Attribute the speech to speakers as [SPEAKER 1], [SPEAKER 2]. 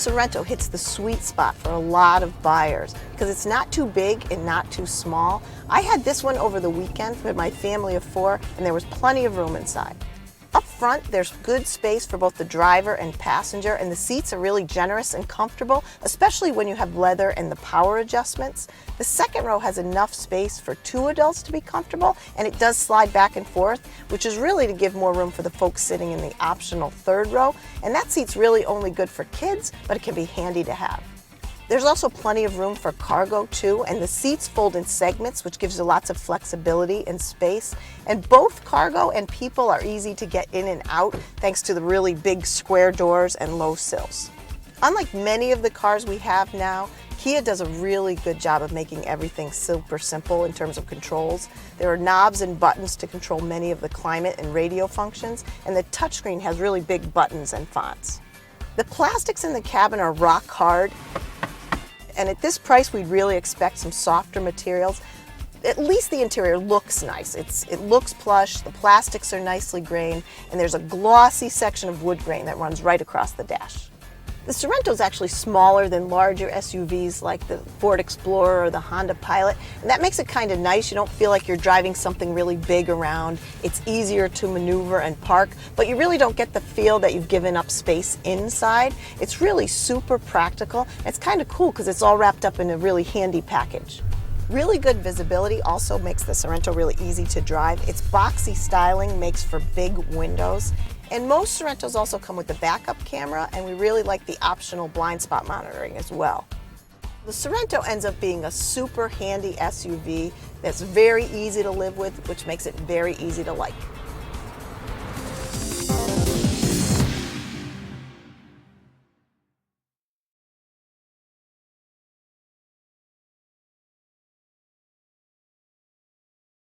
[SPEAKER 1] Sorento hits the sweet spot for a lot of buyers because it's not too big and not too small. I had this one over the weekend with my family of 4, and there was plenty of room inside. Up front, there's good space for both the driver and passenger, and the seats are really generous and comfortable, especially when you have leather and the power adjustments. The second row has enough space for 2 adults to be comfortable, and it does slide back and forth, which is really to give more room for the folks sitting in the optional third row. And that seat's really only good for kids, but it can be handy to have. There's also plenty of room for cargo too, and the seats fold in segments, which gives you lots of flexibility and space. And both cargo and people are easy to get in and out thanks to the really big square doors and low sills. Unlike many of the cars we have now, Kia does a really good job of making everything super simple in terms of controls. There are knobs and buttons to control many of the climate and radio functions, and the touchscreen has really big buttons and fonts. The plastics in the cabin are rock hard, and at this price we'd really expect some softer materials. At least the interior looks nice. It looks plush, the plastics are nicely grained, and there's a glossy section of wood grain that runs right across the dash. The Sorento is actually smaller than larger SUVs like the Ford Explorer or the Honda Pilot, and that makes it kind of nice. You don't feel like you're driving something really big around. It's easier to maneuver and park, but you really don't get the feel that you've given up space inside. It's really super practical. It's kind of cool because it's all wrapped up in a really handy package. Really good visibility also makes the Sorento really easy to drive. Its boxy styling makes for big windows. And most Sorentos also come with the backup camera, and we really like the optional blind spot monitoring as well. The Sorento ends up being a super handy SUV that's very easy to live with, which makes it very easy to like.